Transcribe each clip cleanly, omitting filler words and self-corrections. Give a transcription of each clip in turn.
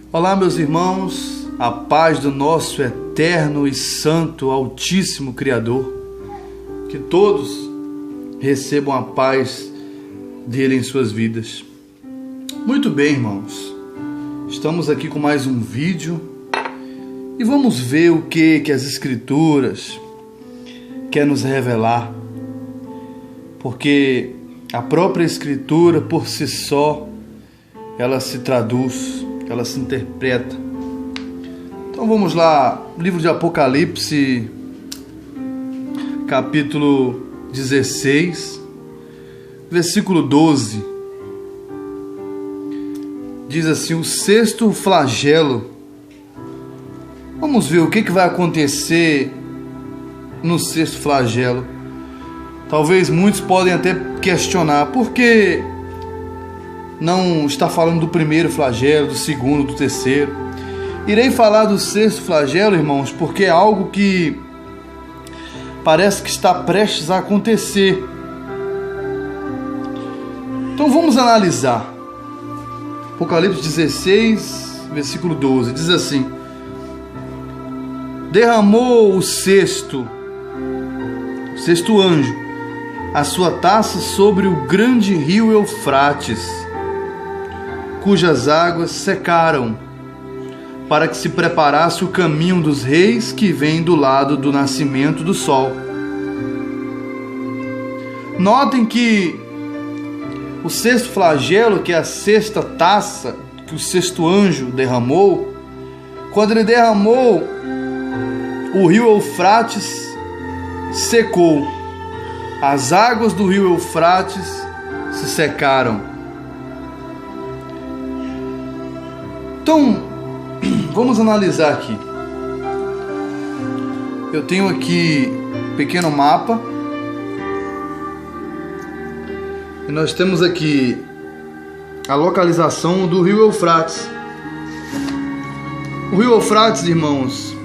Olá, meus irmãos, a paz do nosso eterno e santo, altíssimo Criador. Que todos recebam a paz dele em suas vidas. Muito bem, irmãos, estamos aqui com mais um vídeo e vamos ver o que as Escrituras quer nos revelar, porque a própria Escritura por si só ela se traduz, ela se interpreta. Então vamos lá, livro de Apocalipse, capítulo 16, versículo 12. Diz assim: o sexto flagelo. Vamos ver o que vai acontecer no sexto flagelo. Talvez muitos podem até questionar, por que não está falando do primeiro flagelo, do segundo, do terceiro? Irei falar do sexto flagelo, irmãos, porque é algo que parece que está prestes a acontecer. Então vamos analisar. Apocalipse 16, versículo 12, diz assim: derramou o sexto anjo a sua taça sobre o grande rio Eufrates, cujas águas secaram, para que se preparasse o caminho dos reis que vem do lado do nascimento do sol. Notem que o sexto flagelo, que é a sexta taça que o sexto anjo derramou, quando ele derramou, o rio Eufrates secou. As águas do rio Eufrates se secaram. Então, vamos analisar aqui. Eu tenho aqui um pequeno mapa. E nós temos aqui a localização do rio Eufrates. O rio Eufrates, irmãos,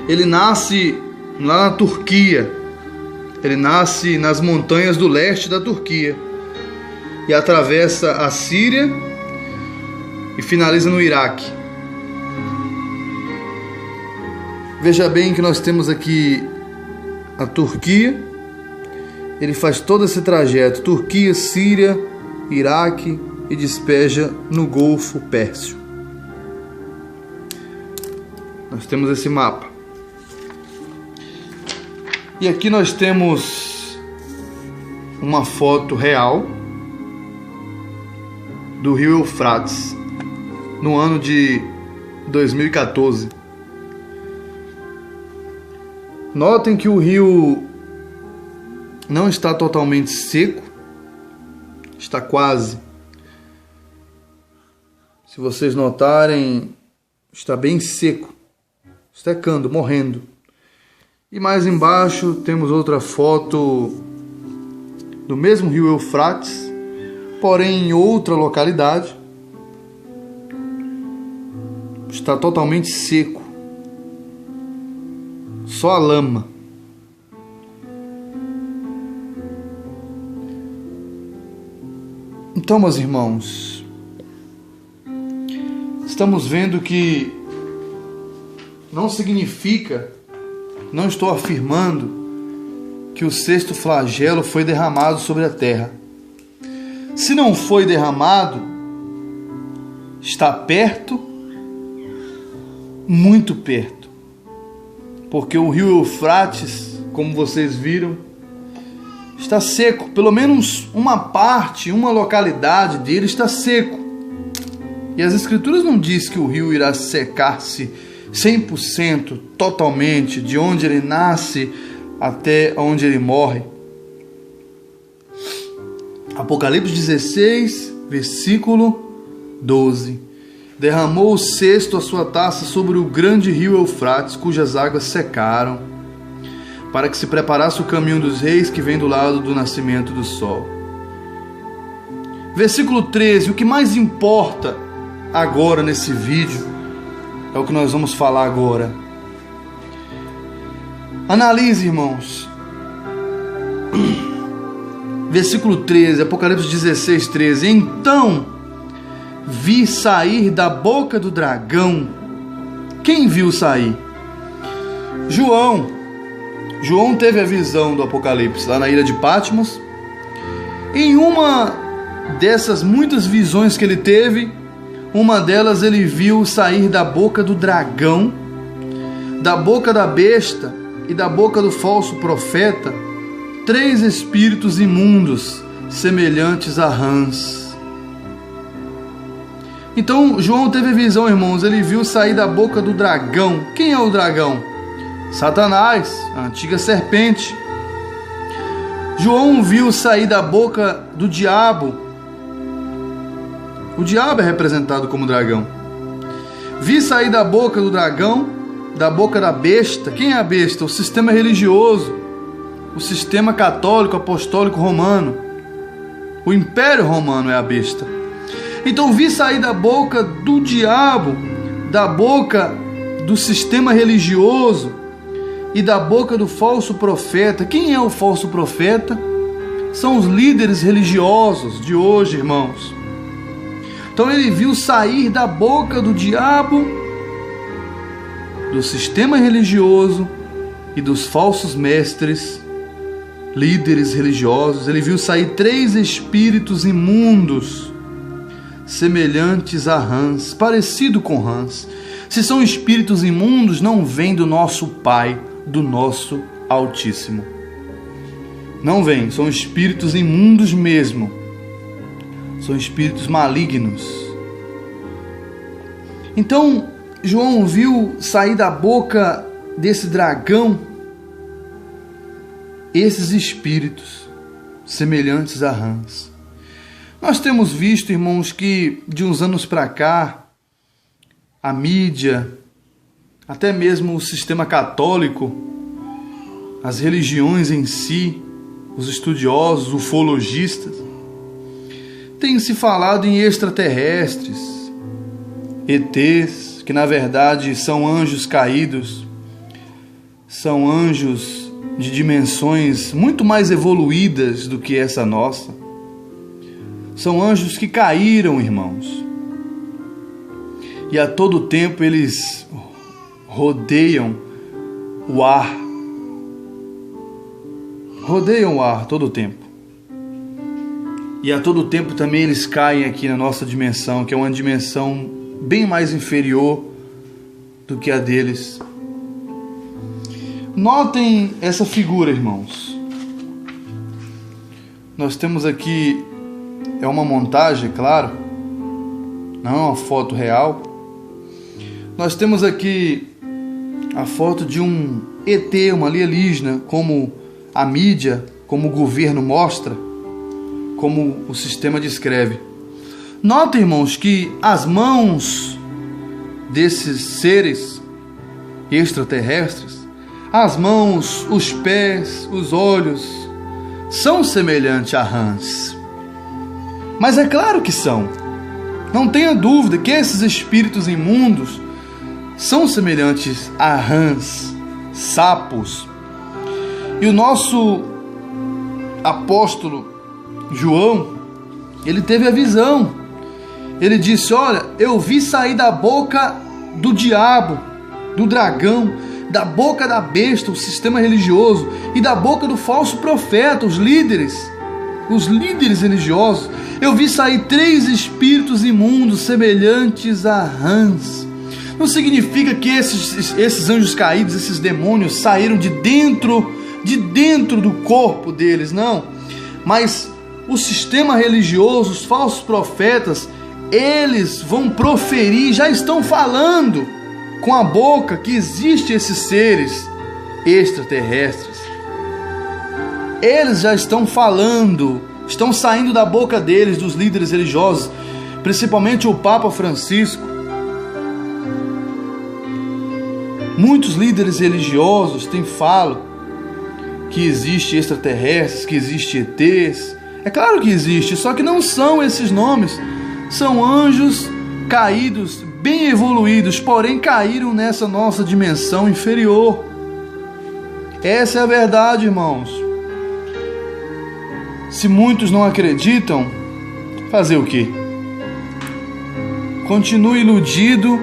ele nasce lá na Turquia. Ele nasce nas montanhas do leste da Turquia e atravessa a Síria e finaliza no Iraque. Veja bem que nós temos aqui a Turquia. Ele faz todo esse trajeto: Turquia, Síria, Iraque, e despeja no Golfo Pérsico. Nós temos esse mapa. E aqui nós temos uma foto real do rio Eufrates no ano de 2014. Notem que o rio não está totalmente seco, está quase. Se vocês notarem, está bem seco, secando, morrendo. E mais embaixo temos outra foto do mesmo rio Eufrates, porém em outra localidade. Está totalmente seco, só a lama. Então, meus irmãos, estamos vendo que não significa, não estou afirmando que o sexto flagelo foi derramado sobre a terra. Se não foi derramado, está perto, muito perto, porque o rio Eufrates, como vocês viram, está seco. Pelo menos uma parte, uma localidade dele está seco. E as Escrituras não diz que o rio irá secar-se 100%, totalmente, de onde ele nasce até onde ele morre. Apocalipse 16, versículo 12. Derramou o sexto a sua taça sobre o grande rio Eufrates, cujas águas secaram, para que se preparasse o caminho dos reis que vem do lado do nascimento do sol. Versículo 13. O que mais importa agora nesse vídeo é o que nós vamos falar agora. Analise, irmãos. Versículo 13, Apocalipse 16, 13. Então vi sair da boca do dragão. Quem viu sair? João. João teve a visão do Apocalipse lá na ilha de Patmos. Em uma dessas muitas visões que ele teve, uma delas ele viu sair da boca do dragão, da boca da besta e da boca do falso profeta 3 espíritos imundos, semelhantes a rãs. Então João teve a visão, irmãos, ele viu sair da boca do dragão. Quem é o dragão? Satanás, a antiga serpente. João viu sair da boca do diabo. O diabo é representado como dragão. Vi sair da boca do dragão, da boca da besta. Quem é a besta? O sistema religioso, o sistema católico, apostólico, romano. O Império Romano é a besta. Então vi sair da boca do diabo, da boca do sistema religioso e da boca do falso profeta. Quem é o falso profeta? São os líderes religiosos de hoje, irmãos. Então ele viu sair da boca do diabo, do sistema religioso e dos falsos mestres, líderes religiosos. Ele viu sair 3 espíritos imundos, semelhantes a rãs, parecido com rãs. Se são espíritos imundos, não vêm do nosso Pai, do nosso Altíssimo. Não vêm, são espíritos imundos mesmo. São espíritos malignos. Então, João viu sair da boca desse dragão esses espíritos semelhantes a rãs. Nós temos visto, irmãos, que de uns anos para cá, a mídia, até mesmo o sistema católico, as religiões em si, os estudiosos, ufologistas, tem se falado em extraterrestres, ETs, que na verdade são anjos caídos, são anjos de dimensões muito mais evoluídas do que essa nossa. São anjos que caíram, irmãos, e a todo tempo eles rodeiam o ar. Rodeiam o ar todo o tempo. E a todo tempo também eles caem aqui na nossa dimensão, que é uma dimensão bem mais inferior do que a deles. Notem essa figura, irmãos. Nós temos aqui, é uma montagem, claro, não é uma foto real. Nós temos aqui a foto de um ET, uma alienígena, como a mídia, como o governo mostra, como o sistema descreve. Notem, irmãos, que as mãos desses seres extraterrestres, as mãos, os pés, os olhos, são semelhantes a rãs. Mas é claro que são. Não tenha dúvida que esses espíritos imundos são semelhantes a rãs, sapos. E o nosso apóstolo João, ele teve a visão. Ele disse: olha, eu vi sair da boca do diabo, do dragão, da boca da besta, o sistema religioso, e da boca do falso profeta, os líderes religiosos. Eu vi sair 3 espíritos imundos semelhantes a rãs. Não significa que esses anjos caídos, esses demônios, saíram de dentro do corpo deles, não. Mas o sistema religioso, os falsos profetas, eles vão proferir, já estão falando com a boca que existem esses seres extraterrestres. Eles já estão falando, estão saindo da boca deles, dos líderes religiosos, principalmente o Papa Francisco. Muitos líderes religiosos falam que existe extraterrestres, que existe ETs. É claro que existe, só que não são esses nomes. São anjos caídos, bem evoluídos, porém caíram nessa nossa dimensão inferior. Essa é a verdade, irmãos. Se muitos não acreditam, fazer o quê? continue iludido,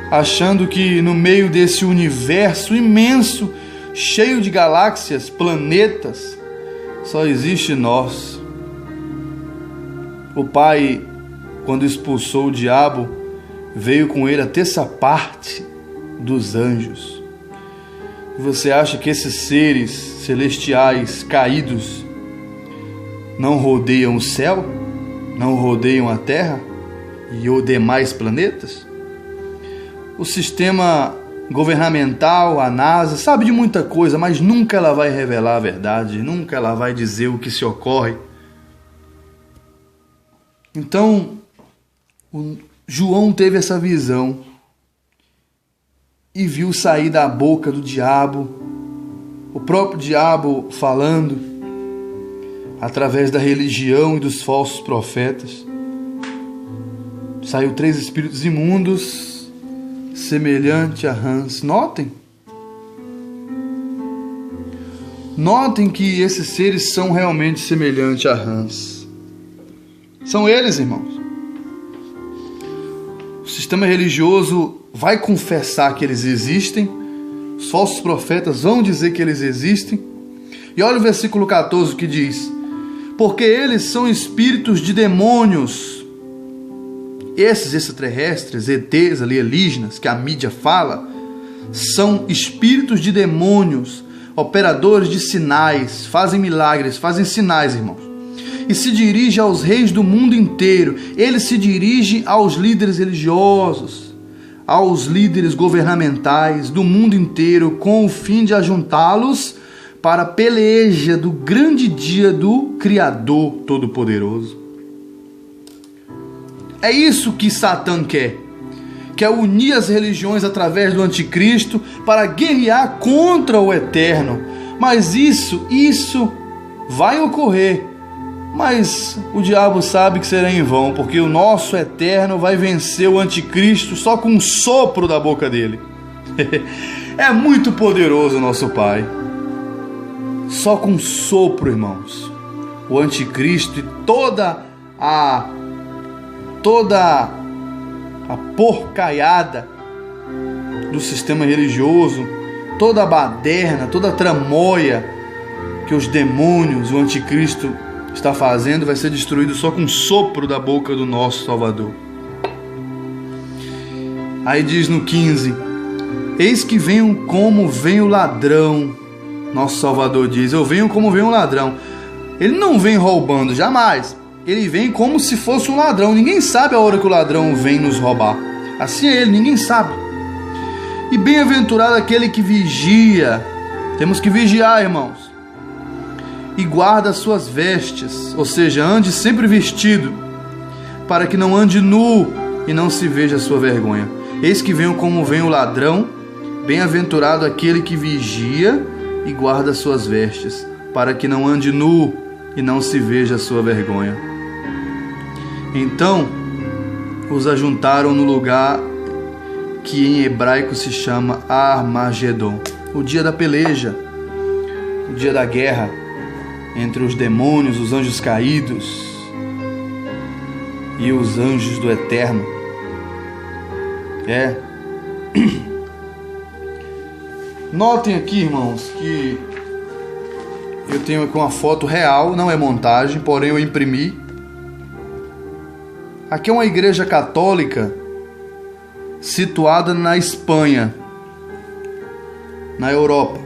achando que no meio desse universo imenso, cheio de galáxias, planetas, só existe nós. O Pai, quando expulsou o diabo, veio com ele a terça parte dos anjos. E você acha que esses seres celestiais caídos não rodeiam o céu? Não rodeiam a Terra e os demais planetas? O sistema governamental, a NASA, sabe de muita coisa, mas nunca ela vai revelar a verdade, nunca ela vai dizer o que se ocorre. Então, João teve essa visão e viu sair da boca do diabo, o próprio diabo falando, através da religião e dos falsos profetas. Saiu 3 espíritos imundos, semelhante a rãs. Notem que esses seres são realmente semelhantes a rãs. São eles, irmãos. O sistema religioso vai confessar que eles existem, os falsos profetas vão dizer que eles existem. E olha o versículo 14 que diz: porque eles são espíritos de demônios. Esses extraterrestres, ETs, alienígenas, que a mídia fala, são espíritos de demônios, operadores de sinais, fazem milagres, fazem sinais, irmãos. E se dirige aos reis do mundo inteiro. Ele se dirige aos líderes religiosos, aos líderes governamentais do mundo inteiro, com o fim de ajuntá-los para a peleja do grande dia do Criador Todo-Poderoso. É isso que Satã quer. Quer unir as religiões através do anticristo para guerrear contra o eterno. Mas isso vai ocorrer. Mas o diabo sabe que será em vão, porque o nosso eterno vai vencer o anticristo só com um sopro da boca dele. É muito poderoso o nosso Pai. Só com um sopro, irmãos, o anticristo e toda a porcaiada do sistema religioso, toda a baderna, toda a tramóia que os demônios, o anticristo está fazendo, vai ser destruído só com um sopro da boca do nosso Salvador. Aí diz no 15: eis que venho como vem o ladrão. Nosso Salvador diz: eu venho como vem um ladrão. Ele não vem roubando, jamais. Ele vem como se fosse um ladrão. Ninguém sabe a hora que o ladrão vem nos roubar. Assim é ele, ninguém sabe. E bem-aventurado aquele que vigia. Temos que vigiar, irmãos. E guarda as suas vestes, ou seja, ande sempre vestido, para que não ande nu e não se veja a sua vergonha. Eis que venho como vem o ladrão. Bem-aventurado aquele que vigia e guarda as suas vestes, para que não ande nu e não se veja a sua vergonha. Então os ajuntaram no lugar que em hebraico se chama Armagedon, o dia da peleja, o dia da guerra entre os demônios, os anjos caídos e os anjos do Eterno. Notem aqui, irmãos, que eu tenho aqui uma foto real, não é montagem, porém eu imprimi. Aqui é uma igreja católica situada na Espanha, na Europa.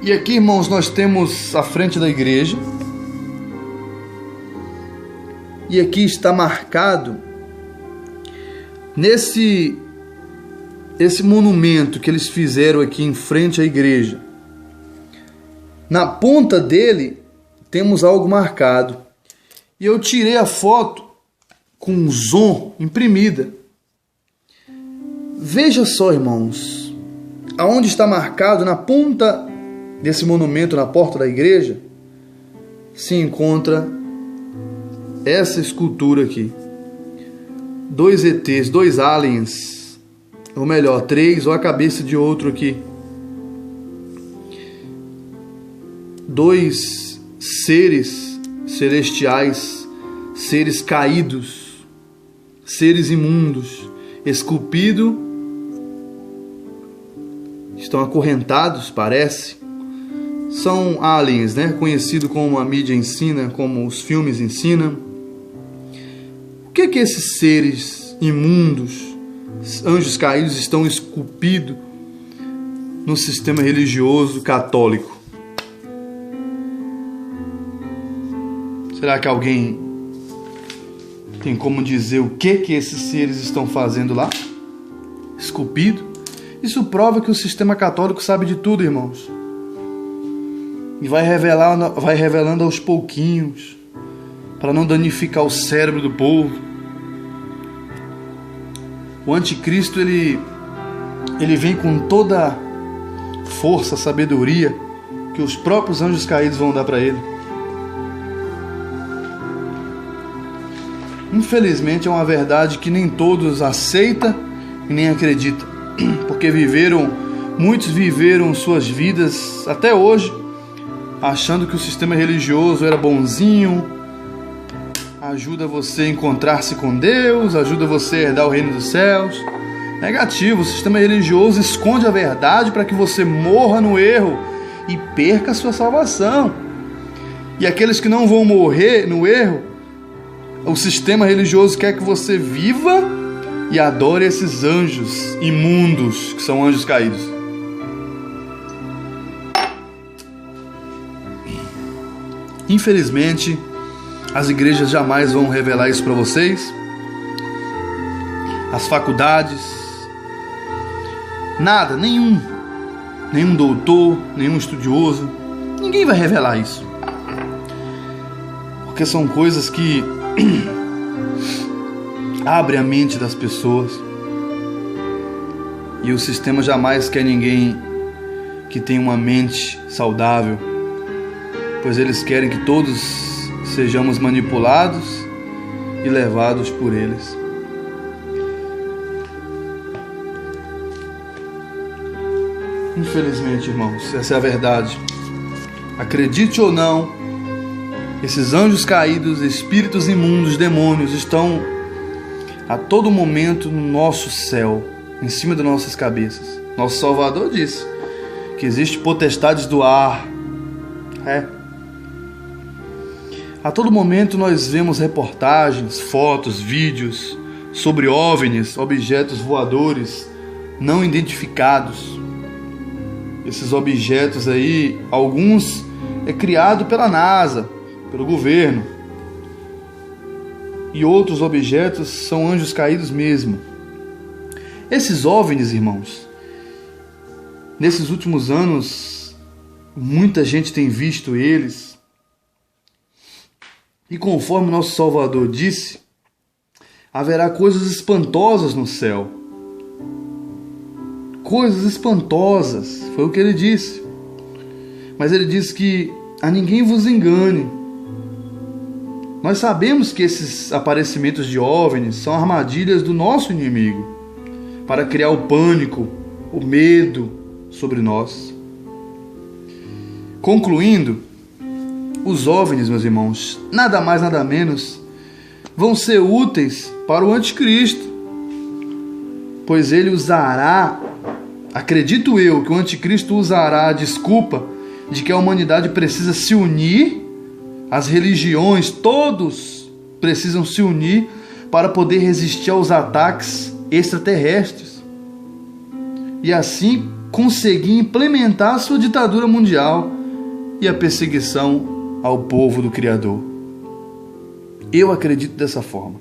E aqui, irmãos, nós temos a frente da igreja. E aqui está marcado esse monumento que eles fizeram aqui em frente à igreja. Na ponta dele temos algo marcado. E eu tirei a foto com zoom imprimida. Veja só, irmãos, aonde está marcado, na ponta desse monumento, na porta da igreja, se encontra essa escultura aqui. 2 ETs, 2 aliens, ou melhor, 3, ou a cabeça de outro aqui. 2 seres celestiais, seres caídos, seres imundos, esculpidos, estão acorrentados, parece. São aliens, né? Conhecido como a mídia ensina, como os filmes ensinam. O que que esses seres imundos, anjos caídos, estão esculpidos no sistema religioso católico? Será que alguém tem como dizer o que que esses seres estão fazendo lá? Esculpido? Isso prova que o sistema católico sabe de tudo, irmãos. E vai revelando aos pouquinhos, para não danificar o cérebro do povo. O anticristo, ele vem com toda força, sabedoria que os próprios anjos caídos vão dar para ele. Infelizmente é uma verdade que nem todos aceitam e nem acreditam, porque muitos viveram suas vidas até hoje achando que o sistema religioso era bonzinho, ajuda você a encontrar-se com Deus, ajuda você a herdar o reino dos céus. Negativo, o sistema religioso esconde a verdade para que você morra no erro e perca a sua salvação. E aqueles que não vão morrer no erro, o sistema religioso quer que você viva e adore esses anjos imundos, que são anjos caídos. Infelizmente, as igrejas jamais vão revelar isso para vocês. As faculdades, nada, nenhum doutor, nenhum estudioso, ninguém vai revelar isso. Porque são coisas que abrem a mente das pessoas. E o sistema jamais quer ninguém que tenha uma mente saudável, pois eles querem que todos sejamos manipulados e levados por eles. Infelizmente, irmãos, essa é a verdade. Acredite ou não, esses anjos caídos, espíritos imundos, demônios, estão a todo momento no nosso céu, em cima das nossas cabeças. Nosso Salvador disse que existe potestades do ar. A todo momento nós vemos reportagens, fotos, vídeos sobre OVNIs, objetos voadores não identificados. Esses objetos aí, alguns é criado pela NASA, pelo governo, e outros objetos são anjos caídos mesmo. Esses OVNIs, irmãos, nesses últimos anos, muita gente tem visto eles, e conforme nosso Salvador disse, haverá coisas espantosas no céu. Coisas espantosas, foi o que ele disse. Mas ele disse que a ninguém vos engane. Nós sabemos que esses aparecimentos de OVNIs são armadilhas do nosso inimigo para criar o pânico, o medo sobre nós. Concluindo, os OVNIs, meus irmãos, nada mais nada menos, vão ser úteis para o anticristo, pois ele usará, acredito eu, que o anticristo usará a desculpa de que a humanidade precisa se unir, as religiões, todos precisam se unir para poder resistir aos ataques extraterrestres e assim conseguir implementar a sua ditadura mundial e a perseguição ao povo do Criador. Eu acredito dessa forma.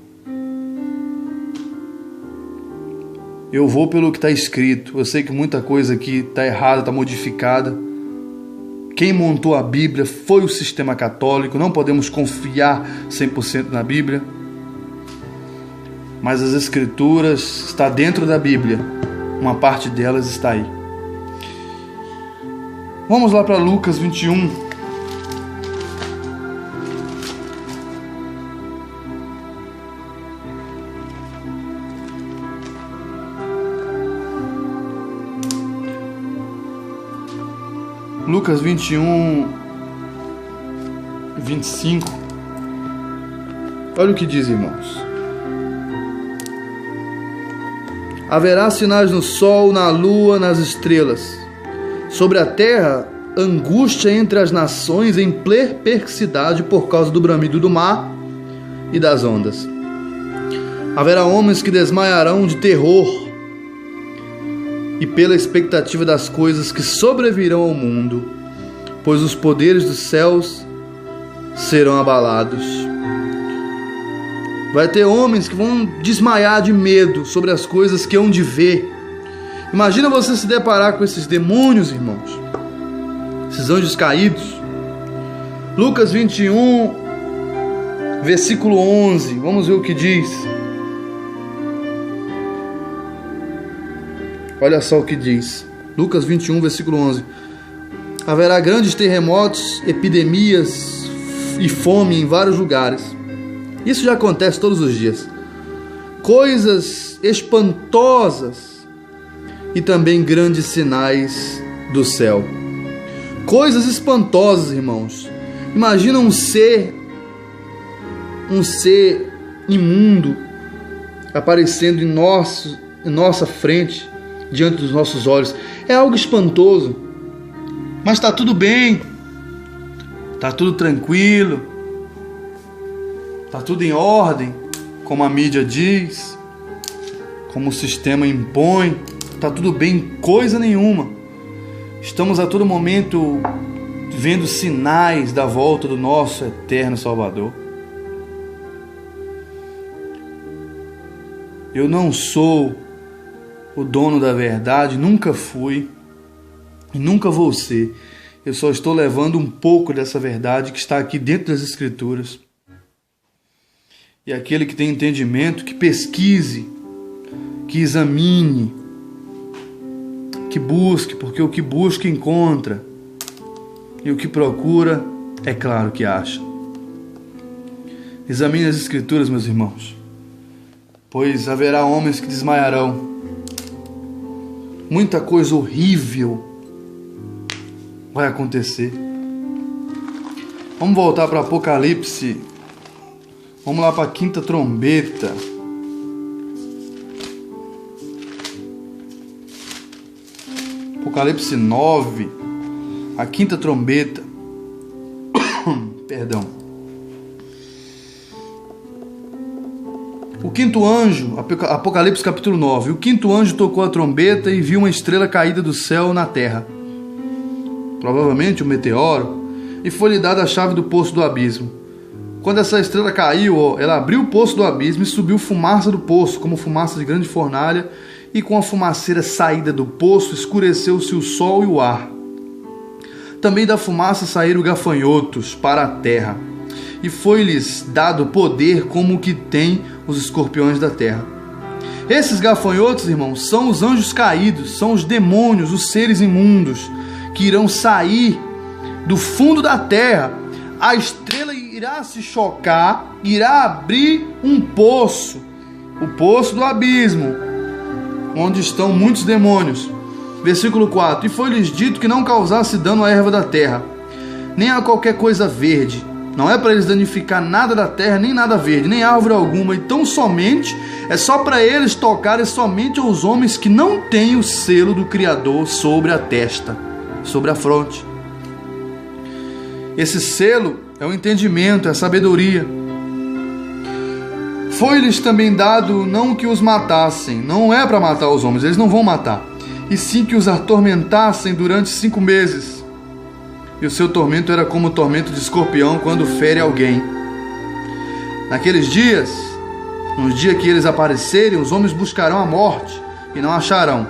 Eu vou pelo que está escrito. Eu sei que muita coisa aqui está errada, está modificada. Quem montou a Bíblia foi o sistema católico. Não podemos confiar 100% na Bíblia. Mas as Escrituras está dentro da Bíblia. Uma parte delas está aí. Vamos lá para Lucas 21. Lucas 21, 25. Olha o que diz, irmãos. Haverá sinais no sol, na lua, nas estrelas. Sobre a terra, angústia entre as nações em perplexidade por causa do bramido do mar e das ondas. Haverá homens que desmaiarão de terror e pela expectativa das coisas que sobrevirão ao mundo, pois os poderes dos céus serão abalados. Vai ter homens que vão desmaiar de medo sobre as coisas que hão de ver. Imagina você se deparar com esses demônios, irmãos, esses anjos caídos. Lucas 21, versículo 11, vamos ver o que diz. Olha só o que diz. Lucas 21, versículo 11. Haverá grandes terremotos, epidemias e fome em vários lugares. Isso já acontece todos os dias. Coisas espantosas e também grandes sinais do céu. Coisas espantosas, irmãos. Imagina um ser imundo aparecendo em nossa frente, diante dos nossos olhos. É algo espantoso. Mas está tudo bem. Está tudo tranquilo. Está tudo em ordem, como a mídia diz, como o sistema impõe. Está tudo bem, coisa nenhuma. Estamos a todo momento vendo sinais da volta do nosso eterno Salvador. Eu não sou o dono da verdade, nunca fui e nunca vou ser. Eu só estou levando um pouco dessa verdade que está aqui dentro das Escrituras. E aquele que tem entendimento, que pesquise, que examine, que busque, porque o que busca encontra, e o que procura, é claro que acha. Examine as Escrituras, meus irmãos, pois haverá homens que desmaiarão. Muita coisa horrível vai acontecer. Vamos voltar para Apocalipse. Vamos lá para a quinta trombeta. Apocalipse 9, a quinta trombeta. Perdão. O quinto anjo, Apocalipse capítulo 9. O quinto anjo tocou a trombeta e viu uma estrela caída do céu na terra, provavelmente um meteoro, e foi-lhe dada a chave do poço do abismo. Quando essa estrela caiu, ela abriu o poço do abismo e subiu fumaça do poço, como fumaça de grande fornalha, e com a fumaceira saída do poço escureceu-se o sol e o ar. Também da fumaça saíram gafanhotos para a terra, e foi-lhes dado poder como o que tem os escorpiões da terra. Esses gafanhotos, irmãos, são os anjos caídos, são os demônios, os seres imundos, que irão sair do fundo da terra. A estrela irá se chocar, irá abrir um poço, o poço do abismo, onde estão muitos demônios. Versículo 4. E foi-lhes dito que não causasse dano à erva da terra, nem a qualquer coisa verde. Não é para eles danificar nada da terra, nem nada verde, nem árvore alguma. Então somente, é só para eles tocarem somente aos homens que não têm o selo do Criador sobre a testa, sobre a fronte. Esse selo é o entendimento, é a sabedoria. Foi-lhes também dado não que os matassem, não é para matar os homens, eles não vão matar, e sim que os atormentassem durante 5 meses. E o seu tormento era como o tormento de escorpião quando fere alguém. Naqueles dias, nos dias que eles aparecerem, os homens buscarão a morte e não acharão.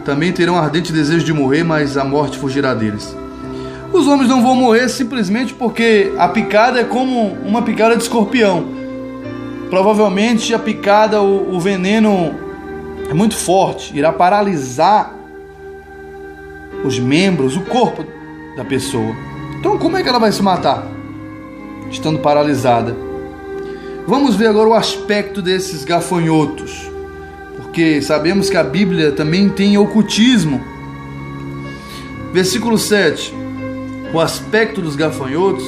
Também terão ardente desejo de morrer, mas a morte fugirá deles. Os homens não vão morrer simplesmente porque a picada é como uma picada de escorpião. Provavelmente a picada, o veneno é muito forte, irá paralisar os membros, o corpo da pessoa. Então como é que ela vai se matar? Estando paralisada. Vamos ver agora o aspecto desses gafanhotos, porque sabemos que a Bíblia também tem ocultismo. Versículo 7. O aspecto dos gafanhotos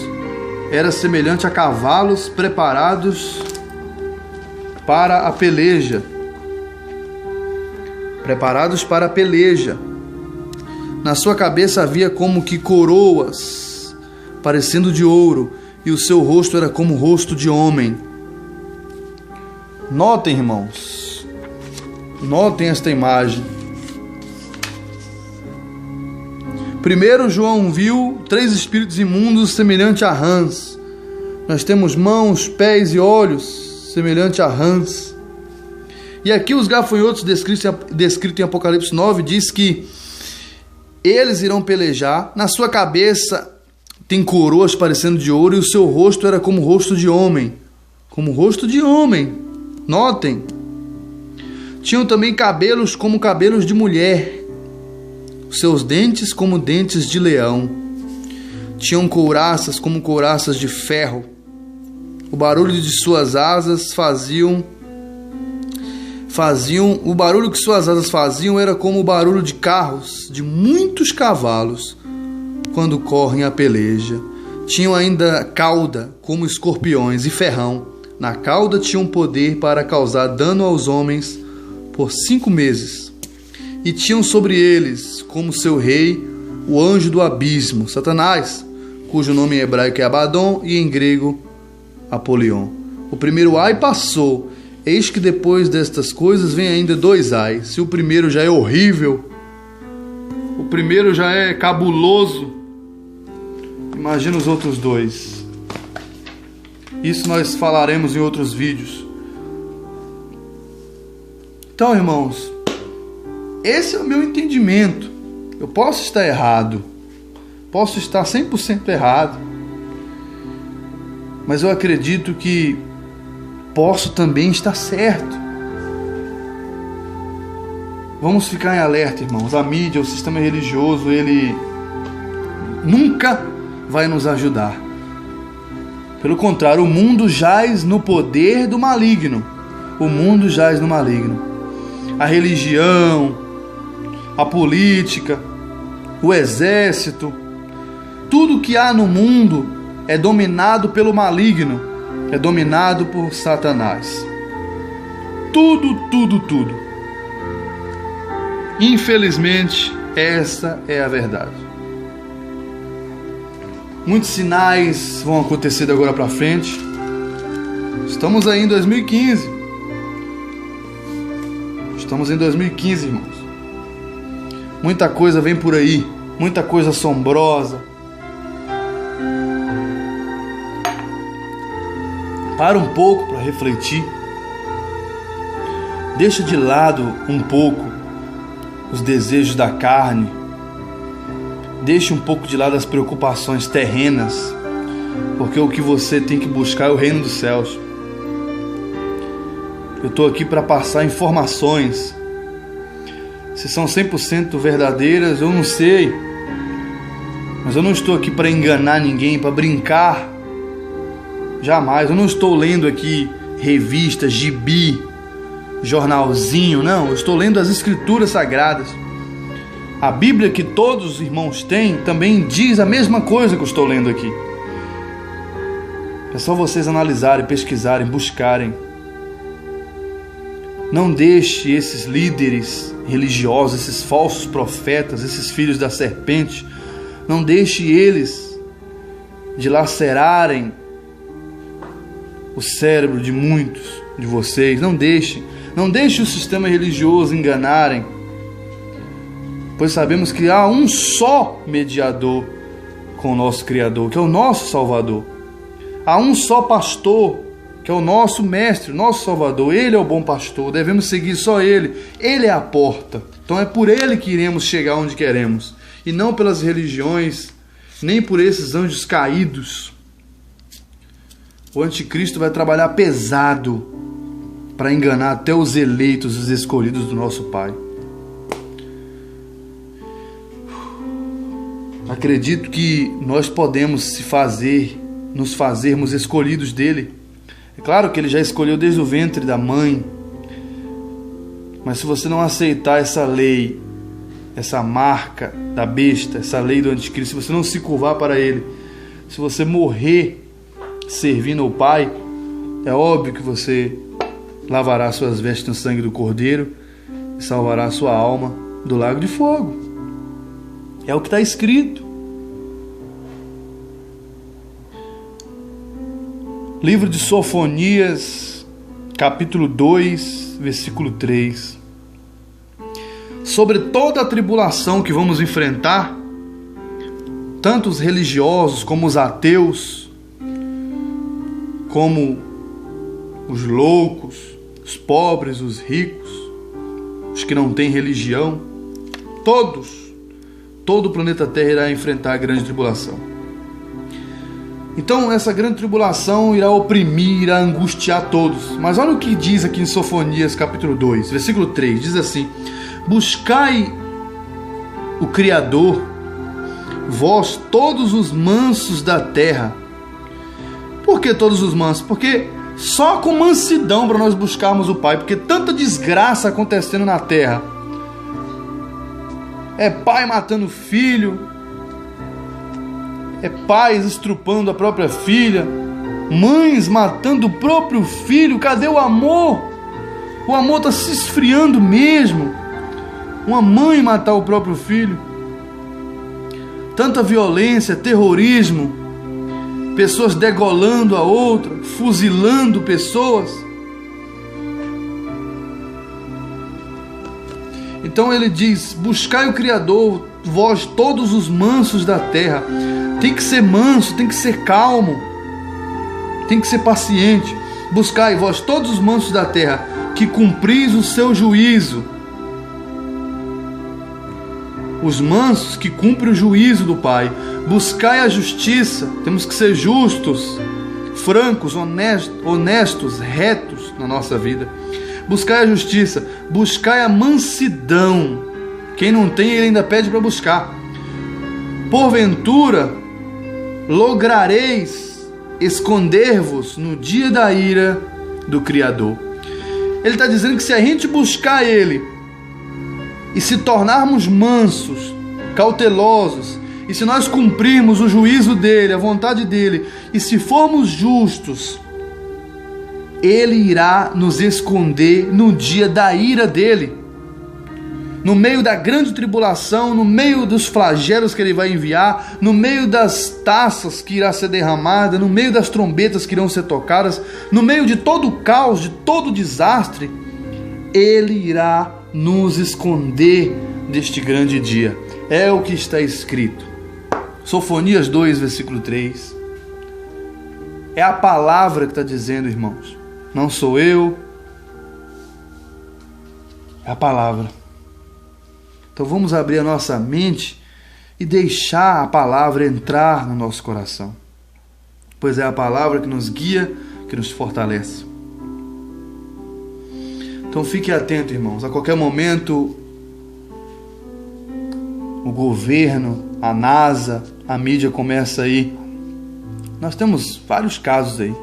era semelhante a cavalos preparados para a peleja. preparados para a peleja. Na sua cabeça havia como que coroas, parecendo de ouro, e o seu rosto era como o rosto de homem. Notem, irmãos, notem esta imagem. Primeiro, João viu 3 espíritos imundos semelhante a rãs. Nós temos mãos, pés e olhos semelhante a rãs. E aqui os gafanhotos descritos em Apocalipse 9 diz que eles irão pelejar. Na sua cabeça tem coroas parecendo de ouro e o seu rosto era como o rosto de homem. Como o rosto de homem. Notem. Tinham também cabelos como cabelos de mulher. Seus dentes como dentes de leão. Tinham couraças como couraças de ferro. O barulho de suas asas o barulho que suas asas faziam era como o barulho de carros de muitos cavalos quando correm a peleja. Tinham ainda cauda como escorpiões e ferrão. Na cauda tinham poder para causar dano aos homens por 5 meses. E tinham sobre eles, como seu rei, o anjo do abismo, Satanás, cujo nome em hebraico é Abaddon e em grego Apolion. O primeiro ai passou. Eis que depois destas coisas vem ainda 2 ai. Se o primeiro já é horrível, o primeiro já é cabuloso, imagina os outros 2. Isso nós falaremos em outros vídeos. Então, irmãos, esse é o meu entendimento. Eu posso estar errado, posso estar 100% errado, mas eu acredito que posso também estar certo. Vamos ficar em alerta, irmãos. A mídia, o sistema religioso, ele nunca vai nos ajudar. Pelo contrário, o mundo jaz no poder do maligno. O mundo jaz no maligno. A religião, a política, o exército, tudo que há no mundo é dominado pelo maligno. É dominado por Satanás. Tudo. Infelizmente, essa é a verdade. Muitos sinais vão acontecer de agora para frente. Estamos aí em 2015. Estamos em 2015, irmãos. Muita coisa vem por aí. Muita coisa assombrosa. Para um pouco para refletir. Deixa de lado um pouco os desejos da carne. Deixa um pouco de lado as preocupações terrenas. Porque o que você tem que buscar é o reino dos céus. Eu estou aqui para passar informações. Se são 100% verdadeiras, eu não sei. Mas eu não estou aqui para enganar ninguém, para brincar. Jamais. Eu não estou lendo aqui revista, gibi, jornalzinho. Não, eu estou lendo as escrituras sagradas. A Bíblia que todos os irmãos têm também diz a mesma coisa que eu estou lendo aqui. É só vocês analisarem, pesquisarem, buscarem. Não deixe esses líderes religiosos, esses falsos profetas, esses filhos da serpente, não deixe eles dilacerarem o cérebro de muitos de vocês. Não deixe o sistema religioso enganarem, pois sabemos que há um só mediador com o nosso Criador, que é o nosso Salvador. Há um só pastor, que é o nosso mestre, nosso Salvador. Ele é o bom pastor, devemos seguir só Ele. Ele é a porta. Então é por Ele que iremos chegar onde queremos, e não pelas religiões, nem por esses anjos caídos. O anticristo vai trabalhar pesado para enganar até os eleitos, os escolhidos do nosso Pai. Acredito que nós podemos nos fazermos escolhidos dele. É claro que ele já escolheu desde o ventre da mãe. Mas se você não aceitar essa lei, essa marca da besta, essa lei do anticristo, se você não se curvar para ele, se você morrer servindo ao Pai, é óbvio que você lavará suas vestes no sangue do Cordeiro e salvará a sua alma do lago de fogo. É o que está escrito. Livro de Sofonias, capítulo 2, versículo 3. Sobre toda a tribulação que vamos enfrentar, tanto os religiosos como os ateus, como os loucos, os pobres, os ricos, os que não têm religião, todo o planeta Terra irá enfrentar a grande tribulação. Então essa grande tribulação irá oprimir, irá angustiar todos. Mas olha o que diz aqui em Sofonias capítulo 2, versículo 3, diz assim: buscai o Criador, vós todos os mansos da terra. Por que todos os mansos? Porque só com mansidão para nós buscarmos o Pai, porque tanta desgraça acontecendo na terra. É pai matando filho, é pais estrupando a própria filha, mães matando o próprio filho. Cadê o amor? O amor está se esfriando mesmo. Uma mãe matar o próprio filho. Tanta violência, terrorismo, pessoas degolando a outra, fuzilando pessoas. Então ele diz: buscai o Criador, vós todos os mansos da terra. Tem que ser manso, tem que ser calmo, tem que ser paciente. Buscai vós todos os mansos da terra, que cumpris o seu juízo. Os mansos que cumprem o juízo do Pai. Buscai a justiça, temos que ser justos, francos, honestos, retos na nossa vida. Buscai a justiça, buscai a mansidão. Quem não tem, ele ainda pede para buscar. Porventura, lograreis esconder-vos no dia da ira do Criador. Ele está dizendo que se a gente buscar Ele e se tornarmos mansos, cautelosos, e se nós cumprirmos o juízo dEle, a vontade dEle, e se formos justos, Ele irá nos esconder no dia da ira dEle. No meio da grande tribulação, no meio dos flagelos que Ele vai enviar, no meio das taças que irá ser derramada, no meio das trombetas que irão ser tocadas, no meio de todo o caos, de todo o desastre, Ele irá nos esconder deste grande dia. É o que está escrito. Sofonias 2, versículo 3. É a palavra que está dizendo, irmãos. Não sou eu. É a palavra. Então vamos abrir a nossa mente e deixar a palavra entrar no nosso coração. Pois é a palavra que nos guia, que nos fortalece. Então fique atento, irmãos. A qualquer momento, o governo, a NASA, a mídia começa aí. Nós temos vários casos aí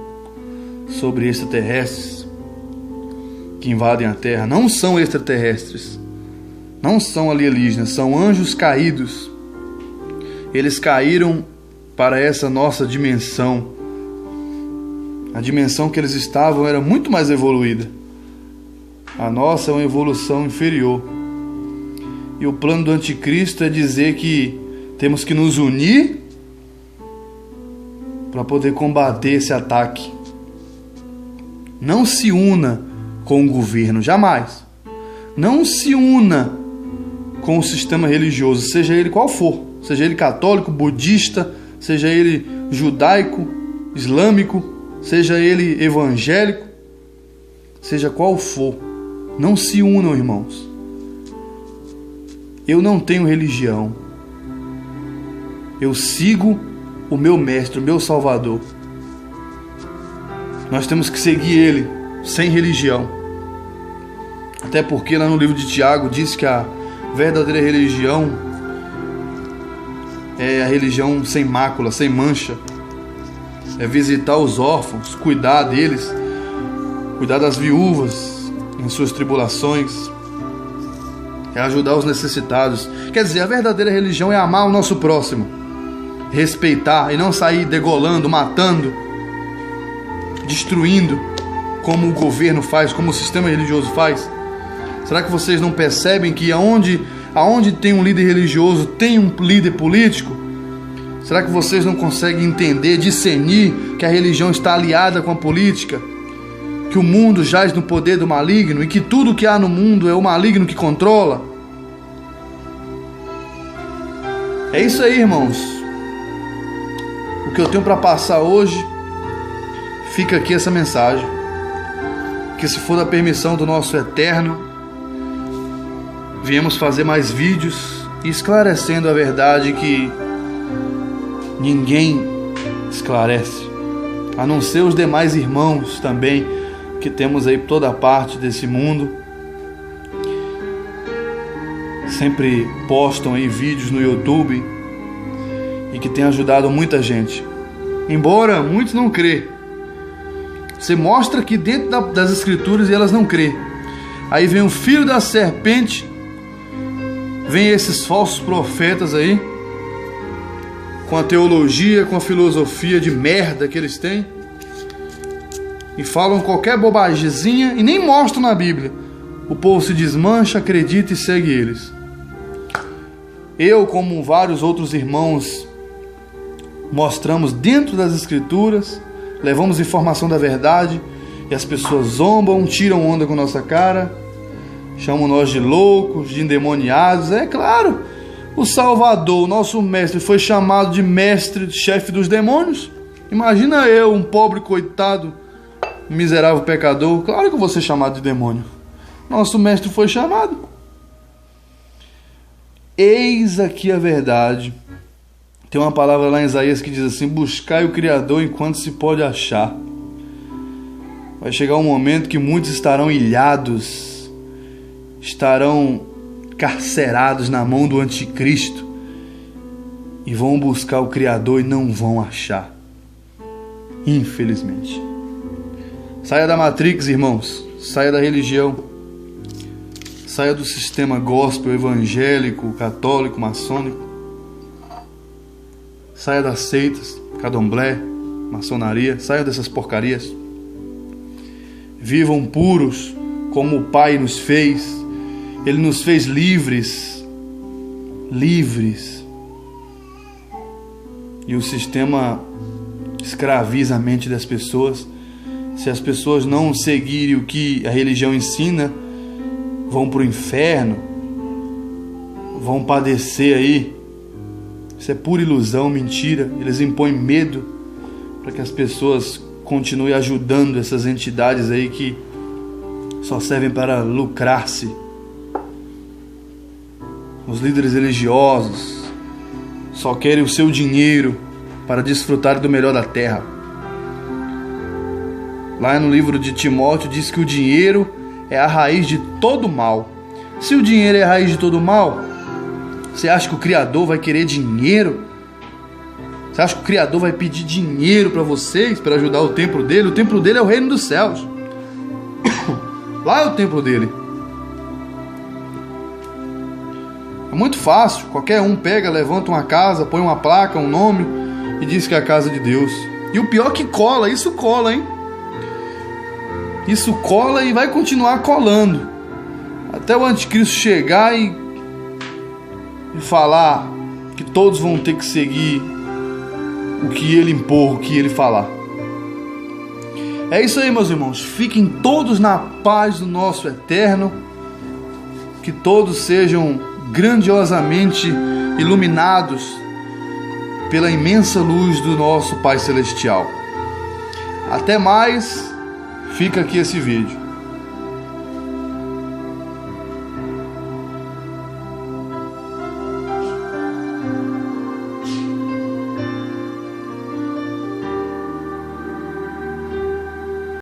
sobre extraterrestres que invadem a Terra. Não são extraterrestres, não são alienígenas, são anjos caídos. Eles caíram para essa nossa dimensão. A dimensão que eles estavam era muito mais evoluída. A nossa é uma evolução inferior. E o plano do anticristo é dizer que temos que nos unir para poder combater esse ataque. Não se una com o governo, jamais. Não se una com o sistema religioso, seja ele qual for. Seja ele católico, budista, seja ele judaico, islâmico, seja ele evangélico, seja qual for. Não se unam, irmãos. Eu não tenho religião. Eu sigo o meu mestre, o meu Salvador. Nós temos que seguir Ele sem religião. Até porque lá no livro de Tiago diz que a verdadeira religião é a religião sem mácula, sem mancha. É visitar os órfãos, cuidar deles, cuidar das viúvas em suas tribulações, é ajudar os necessitados. Quer dizer, a verdadeira religião é amar o nosso próximo, respeitar e não sair degolando, matando, destruindo, como o governo faz, como o sistema religioso faz. Será que vocês não percebem que aonde tem um líder religioso, tem um líder político? Será que vocês não conseguem entender, discernir que a religião está aliada com a política? Que o mundo jaz no poder do maligno e que tudo que há no mundo é o maligno que controla? É isso aí, irmãos. O que eu tenho para passar hoje, fica aqui essa mensagem. Que se for da permissão do nosso Eterno, viemos fazer mais vídeos esclarecendo a verdade que ninguém esclarece, a não ser os demais irmãos também, que temos aí por toda parte desse mundo. Sempre postam aí vídeos no YouTube e que tem ajudado muita gente, embora muitos não crê. Você mostra aqui dentro das escrituras e elas não crê. Aí vem o filho da serpente, vem esses falsos profetas aí, com a teologia, com a filosofia de merda que eles têm, e falam qualquer bobagemzinha e nem mostram na Bíblia. O povo se desmancha, acredita e segue eles. Eu, como vários outros irmãos, mostramos dentro das escrituras, levamos informação da verdade, e as pessoas zombam, tiram onda com nossa cara, chamam nós de loucos, de endemoniados. É claro, o Salvador, o nosso mestre, foi chamado de mestre, chefe dos demônios. Imagina eu, um pobre coitado, miserável pecador, claro que eu vou ser chamado de demônio. Nosso mestre foi chamado. Eis aqui a verdade. Tem uma palavra lá em Isaías que diz assim: buscai o Criador enquanto se pode achar. Vai chegar um momento que muitos estarão ilhados, estarão carcerados na mão do anticristo e vão buscar o Criador e não vão achar, infelizmente. Saia da Matrix, irmãos. Saia da religião. Saia do sistema gospel, evangélico, católico, maçônico. Saia das seitas, candomblé, maçonaria. Saia dessas porcarias. Vivam puros como o Pai nos fez. Ele nos fez livres. Livres. E o sistema escraviza a mente das pessoas. Se as pessoas não seguirem o que a religião ensina, vão para o inferno, vão padecer aí. Isso é pura ilusão, mentira. Eles impõem medo para que as pessoas continuem ajudando essas entidades aí que só servem para lucrar-se. Os líderes religiosos só querem o seu dinheiro para desfrutar do melhor da terra. Lá no livro de Timóteo diz que o dinheiro é a raiz de todo mal. Se o dinheiro é a raiz de todo mal, você acha que o Criador vai querer dinheiro? Você acha que o Criador vai pedir dinheiro para vocês, para ajudar o templo dele? O templo dele é o reino dos céus. Lá é o templo dele. É muito fácil. Qualquer um pega, levanta uma casa, põe uma placa, um nome e diz que é a casa de Deus. E o pior que cola, isso cola, hein? Isso cola e vai continuar colando até o anticristo chegar e falar que todos vão ter que seguir o que ele impor, o que ele falar. É isso aí, meus irmãos. Fiquem todos na paz do nosso Eterno. Que todos sejam grandiosamente iluminados pela imensa luz do nosso Pai Celestial. Até mais. Fica aqui esse vídeo.